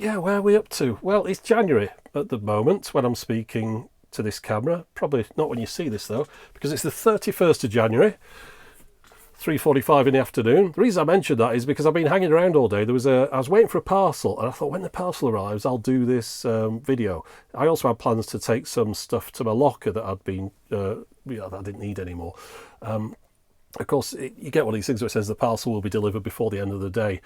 yeah, where are we up to? Well, it's January at the moment when I'm speaking to this camera. Probably not when you see this though, because it's the 31st of January, 3:45 in the afternoon. The reason I mentioned that is because I've been hanging around all day. I was waiting for a parcel, and I thought when the parcel arrives, I'll do this video. I also had plans to take some stuff to my locker that that I didn't need anymore. Of course, you get one of these things where it says the parcel will be delivered before the end of the day.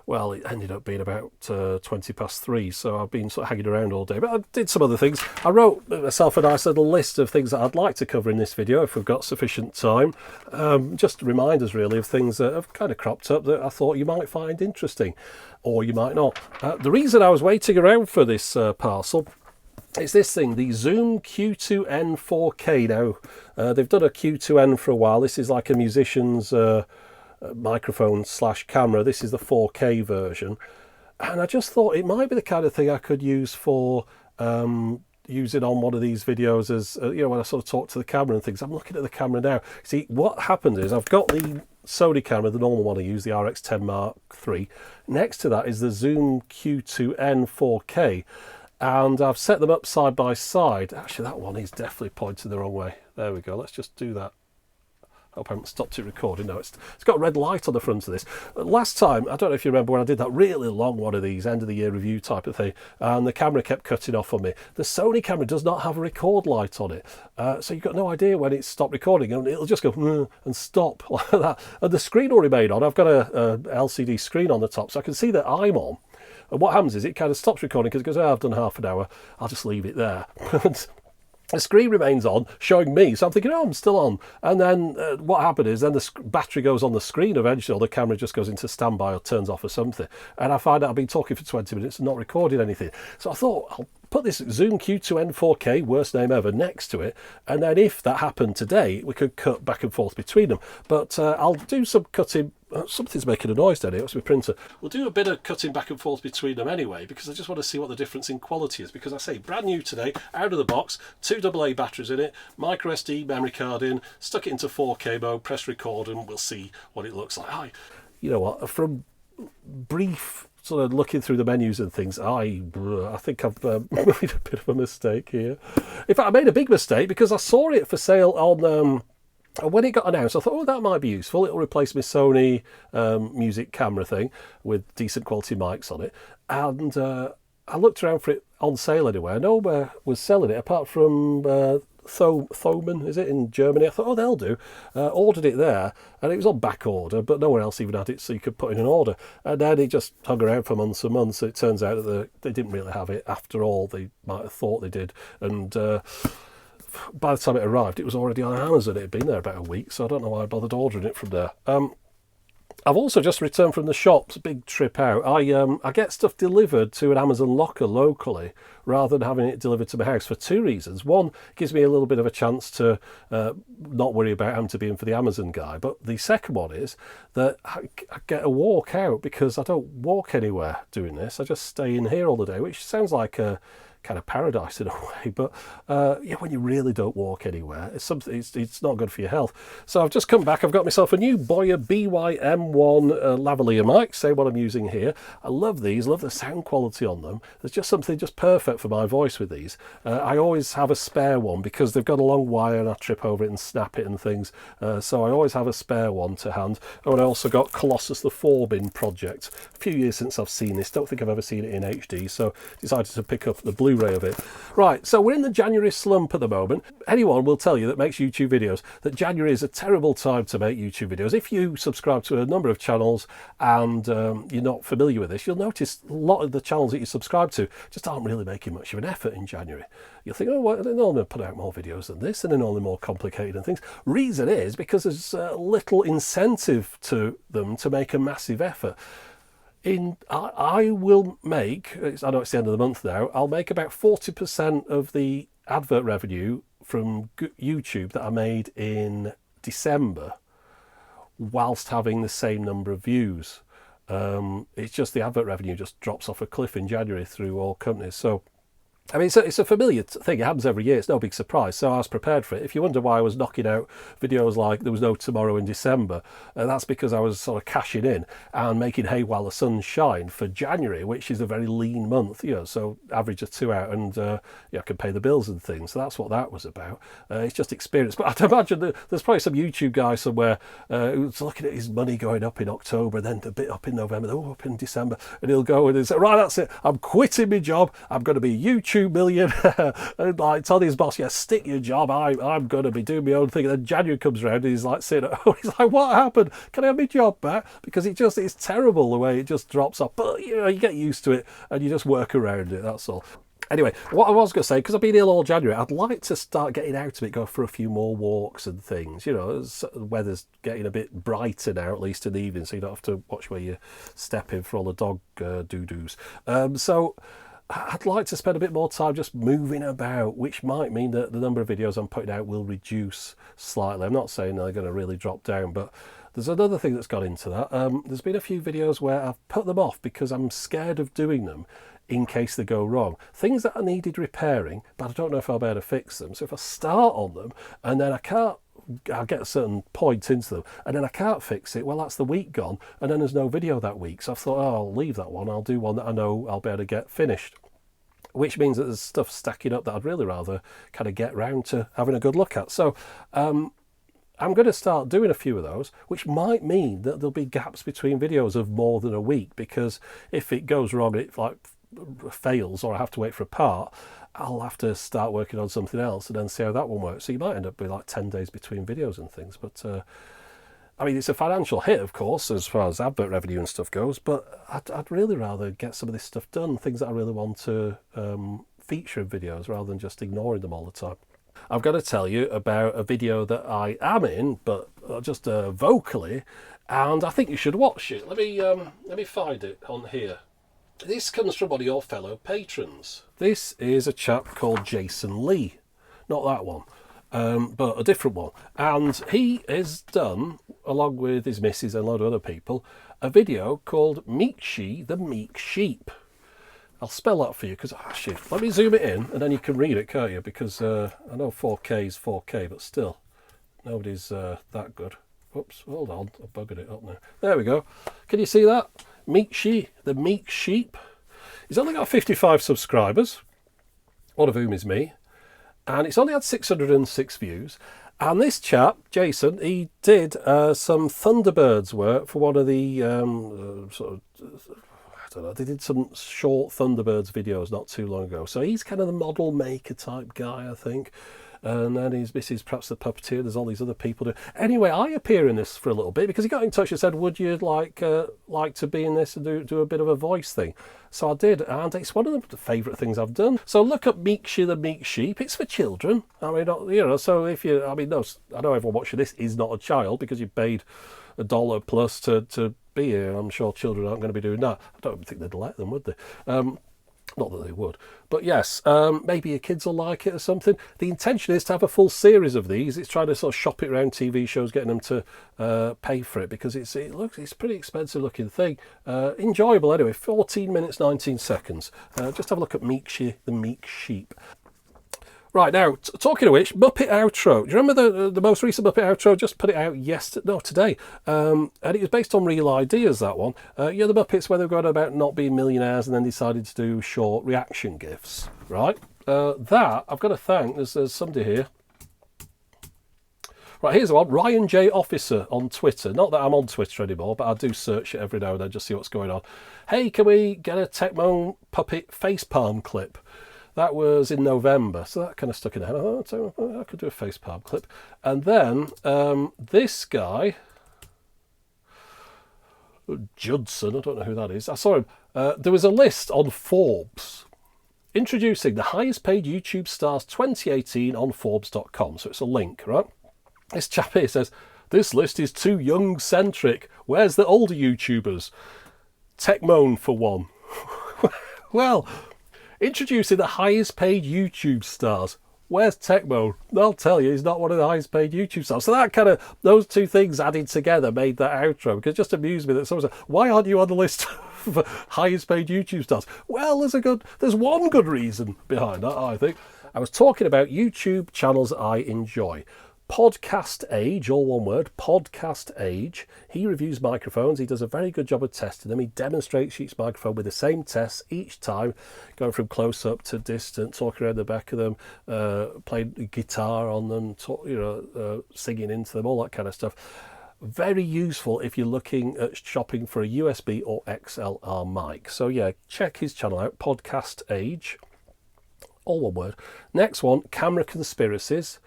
Well, it ended up being about 3:20, so I've been sort of hanging around all day. But I did some other things. I wrote myself a nice little list of things that I'd like to cover in this video if we've got sufficient time. Just reminders, really, of things that have kind of cropped up that I thought you might find interesting, or you might not. The reason I was waiting around for this parcel, it's this thing, the Zoom Q2N 4K. Now, they've done a Q2N for a while. This is like a musician's microphone / camera. This is the 4K version, and I just thought it might be the kind of thing I could use for using on one of these videos as when I sort of talk to the camera and things. I'm looking at the camera now. See, what happened is I've got the Sony camera, the normal one I use, the RX10 Mark III. Next to that is the Zoom Q2N 4K, and I've set them up side by side. Actually, that one is definitely pointing the wrong way. There we go. Let's just do that. Hope I haven't stopped it recording. No, it's got a red light on the front of this. Last time, I don't know if you remember when I did that really long one of these end of the year review type of thing, and the camera kept cutting off on me. The Sony camera does not have a record light on it, so you've got no idea when it's stopped recording, and it'll just go and stop like that. And the screen will remain on. I've got a LCD screen on the top, so I can see that I'm on. And what happens is it kind of stops recording because it goes, I've done half an hour, I'll just leave it there. The screen remains on, showing me, so I'm thinking, I'm still on. And then what happened is then the battery goes on the screen eventually, or the camera just goes into standby or turns off or something. And I find out I've been talking for 20 minutes and not recording anything. So I thought, I'll put this Zoom Q2N 4K, worst name ever, next to it. And then if that happened today, we could cut back and forth between them. But I'll do some cutting. Something's making a noise down here. It's my printer. We'll do a bit of cutting back and forth between them anyway, because I just want to see what the difference in quality is. Because I say, brand new today, out of the box, 2 AA batteries in it, micro SD memory card in, stuck it into 4K mode, press record, and we'll see what it looks like. You know what? From brief sort of looking through the menus and things, I think I've made a bit of a mistake here. In fact, I made a big mistake because I saw it for sale on. When it got announced, I thought, that might be useful. It'll replace my Sony music camera thing with decent quality mics on it. And I looked around for it on sale anywhere. Nowhere was selling it apart from Thomann, is it, in Germany? I thought, they'll do. Ordered it there, and it was on back order, but nowhere else even had it, so you could put in an order. And then it just hung around for months and months. It turns out that they didn't really have it after all. They might have thought they did. And by the time it arrived, it was already on Amazon. It had been there about a week, so I don't know why I bothered ordering it from there. I've also just returned from the shops, big trip out. I get stuff delivered to an Amazon locker locally rather than having it delivered to my house for 2 reasons. One, gives me a little bit of a chance to not worry about having to be in for the Amazon guy. But the second one is that I get a walk out because I don't walk anywhere doing this. I just stay in here all the day, which sounds like a kind of paradise in a way, but when you really don't walk anywhere, it's not good for your health. So I've just come back. I've got myself a new Boya BY-M1 lavalier mic, same what I'm using here. I love these, love the sound quality on them. There's just something just perfect for my voice with these. I always have a spare one because they've got a long wire and I trip over it and snap it and things, so I always have a spare one to hand. And I also got Colossus the 4-bin project. A few years since I've seen this, don't think I've ever seen it in HD, so decided to pick up the Blu-ray of it. Right, so we're in the January slump at the moment. Anyone will tell you that makes YouTube videos that January is a terrible time to make YouTube videos. If you subscribe to a number of channels and you're not familiar with this, you'll notice a lot of the channels that you subscribe to just aren't really making much of an effort in January. You'll think, well, they're normally put out more videos than this and they're normally more complicated and things. Reason is because there's little incentive to them to make a massive effort. I will make, I know it's the end of the month now, I'll make about 40% of the advert revenue from YouTube that I made in December whilst having the same number of views. It's just the advert revenue just drops off a cliff in January through all companies. So I mean, it's a familiar thing. It happens every year. It's no big surprise. So I was prepared for it. If you wonder why I was knocking out videos like There Was No Tomorrow in December, that's because I was sort of cashing in and making hay while the sun shined for January, which is a very lean month, so average of 2 out, and I can pay the bills and things. So that's what that was about. It's just experience. But I'd imagine there's probably some YouTube guy somewhere who's looking at his money going up in October, then a bit up in November, up in December, and he'll go and he'll say, right, that's it. I'm quitting my job. I'm going to be a YouTube millionaire. And like tell his boss, yeah, stick your job. I'm going to be doing my own thing. And then January comes around and he's like sitting at home. He's like, what happened? Can I have my job back? Because it's terrible the way it just drops off. But you get used to it and you just work around it. That's all. Anyway, what I was going to say, because I've been ill all January, I'd like to start getting out of it, go for a few more walks and things. The weather's getting a bit brighter now, at least in the evening, so you don't have to watch where you step in for all the dog doo-doos. So I'd like to spend a bit more time just moving about, which might mean that the number of videos I'm putting out will reduce slightly. I'm not saying they're going to really drop down, but there's another thing that's got into that. There's been a few videos where I've put them off because I'm scared of doing them in case they go wrong. Things that are needed repairing, but I don't know if I'll be able to fix them. So if I start on them and then I'll get a certain point into them and then I can't fix it, well, that's the week gone, and then there's no video that week. So I thought, I'll leave that one. I'll do one that I know I'll be able to get finished, which means that there's stuff stacking up that I'd really rather kind of get round to having a good look at. So I'm going to start doing a few of those, which might mean that there'll be gaps between videos of more than a week, because if it goes wrong, it fails, or I have to wait for a part, I'll have to start working on something else and then see how that one works. So you might end up with 10 days between videos and things. But I mean, it's a financial hit, of course, as far as advert revenue and stuff goes, but I'd really rather get some of this stuff done, things that I really want to feature in videos rather than just ignoring them all the time. I've got to tell you about a video that I am in, but just vocally, and I think you should watch it. Let me find it on here. This comes from one of your fellow patrons. This is a chap called Jason Lee. Not that one, but a different one. And he has done, along with his missus and a lot of other people, a video called Meet She the Meek Sheep. I'll spell that for you because, let me zoom it in and then you can read it, can't you? Because I know 4K is 4K, but still, nobody's that good. Oops, hold on, I've buggered it up now. There we go. Can you see that? Meet She, the Meek Sheep. He's only got 55 subscribers, one of whom is me, and it's only had 606 views. And this chap, Jason, he did some Thunderbirds work for one of the they did some short Thunderbirds videos not too long ago. So he's kind of the model maker type guy, I think. And then his missus, perhaps the puppeteer. There's all these other people. Anyway, I appear in this for a little bit because he got in touch and said, would you like to be in this and do a bit of a voice thing? So I did, and it's one of the favourite things I've done. So look up Meek She the Meek Sheep. It's for children. I mean, so if you, I know everyone watching this is not a child because you paid $1 plus to be here. I'm sure children aren't going to be doing that. I don't think they'd let them, would they? Not that they would. But yes, maybe your kids will like it or something. The intention is to have a full series of these. It's trying to sort of shop it around TV shows, getting them to pay for it, because it's a pretty expensive looking thing. Enjoyable anyway. 14 minutes, 19 seconds. Just have a look at Meek She the Meek Sheep. Right, now, talking of which, Muppet Outro. Do you remember the most recent Muppet Outro? Just put it out today. And it was based on real ideas, that one. The Muppets, where they've gone about not being millionaires and then decided to do short reaction GIFs, right? That, I've got to thank, there's somebody here. Right, here's one, Ryan J. Officer on Twitter. Not that I'm on Twitter anymore, but I do search it every now and then, just see what's going on. Hey, can we get a Tecmo puppet facepalm clip? That was in November, so that kind of stuck in the head. I could do a facepalm clip. And then this guy, Judson, I don't know who that is. I saw him. There was a list on Forbes introducing the highest paid YouTube stars 2018 on Forbes.com. So it's a link, right? This chap here says, this list is too young-centric. Where's the older YouTubers? Techmoan for one. Well, introducing the highest paid YouTube stars. Where's Techmo? I'll tell you, he's not one of the highest paid YouTube stars. So that kind of, those two things added together made that outro, because it just amused me that someone said, why aren't you on the list highest paid YouTube stars. Well, there's one good reason behind that, I think. I was talking about YouTube channels I enjoy. Podcast Age, all one word, Podcast Age. He reviews microphones. He does a very good job of testing them. He demonstrates each microphone with the same tests each time, going from close up to distant, talking around the back of them, playing guitar on them, singing into them, all that kind of stuff. Very useful if you're looking at shopping for a USB or XLR mic. So yeah, check his channel out, Podcast Age, all one word. Next one, Camera Conspiracies.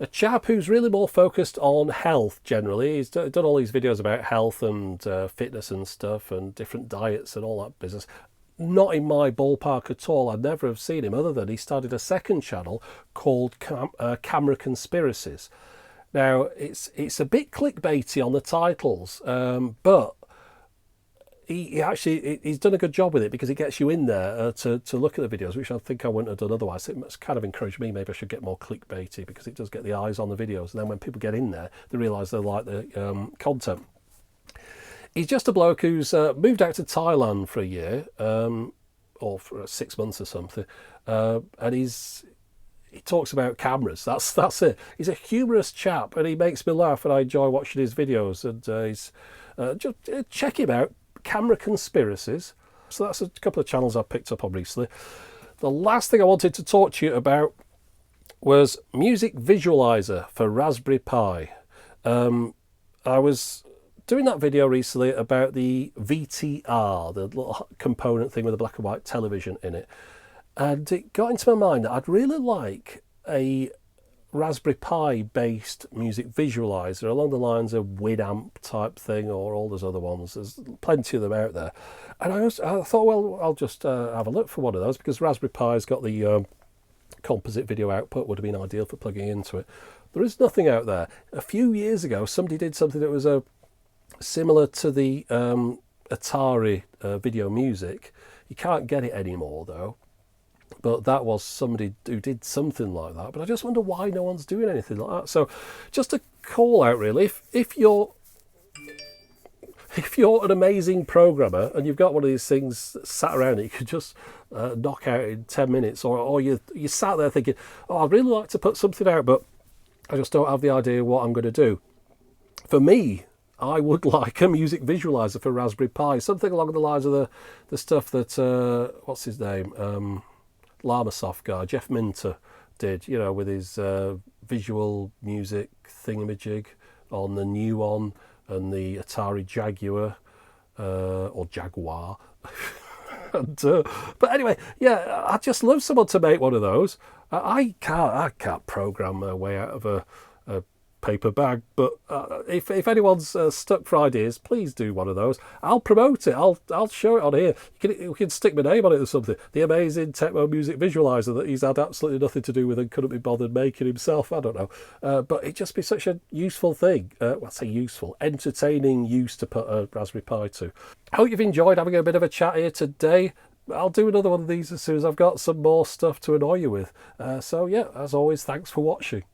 A chap who's really more focused on health generally. He's done all these videos about health and fitness and stuff and different diets and all that business. Not in my ballpark at all. I'd never have seen him, other than he started a second channel called Camera Conspiracies. Now, it's a bit clickbaity on the titles, but he's done a good job with it, because it gets you in there to look at the videos, which I think I wouldn't have done otherwise. It's kind of encouraged me. Maybe I should get more clickbaity, because it does get the eyes on the videos, and then when people get in there, they realise they like the content. He's just a bloke who's moved out to Thailand for a year, or for 6 months or something, and he talks about cameras. That's it. He's a humorous chap, and he makes me laugh, and I enjoy watching his videos. And he's just check him out. Camera Conspiracies. So that's a couple of channels I've picked up on recently. The last thing I wanted to talk to you about was Music Visualizer for Raspberry Pi. I was doing that video recently about the VTR, the little component thing with a black and white television in it, and it got into my mind that I'd really like a Raspberry Pi based music visualizer along the lines of Winamp type thing, or all those other ones. There's plenty of them out there, and I thought, well, I'll just have a look for one of those, because Raspberry Pi's got the composite video output. Would have been ideal for plugging into it. There is nothing out there. A few years ago, somebody did something that was similar to the Atari video music. You can't get it anymore though. But that was somebody who did something like that. But I just wonder why no one's doing anything like that. So just a call out, really. If you're an amazing programmer and you've got one of these things sat around that you could just knock out in 10 minutes, or you sat there thinking, oh, I'd really like to put something out, but I just don't have the idea what I'm going to do. For me, I would like a music visualizer for Raspberry Pi. Something along the lines of the stuff that, what's his name? Llamasoft guy, Jeff Minter, did, with his visual music thingamajig on the Nuon and the Atari Jaguar, or Jaguar. But anyway, yeah, I just love someone to make one of those. I can't program my way out of a paper bag, but if anyone's stuck for ideas, please do one of those. I'll promote it. I'll show it on here. You can stick my name on it or something. The amazing Tecmo music visualizer that he's had absolutely nothing to do with and couldn't be bothered making himself. I don't know, but it'd just be such a useful thing. Well, I say useful, entertaining use to put a Raspberry Pi to. I hope you've enjoyed having a bit of a chat here today. I'll do another one of these as soon as I've got some more stuff to annoy you with. So yeah, as always, thanks for watching.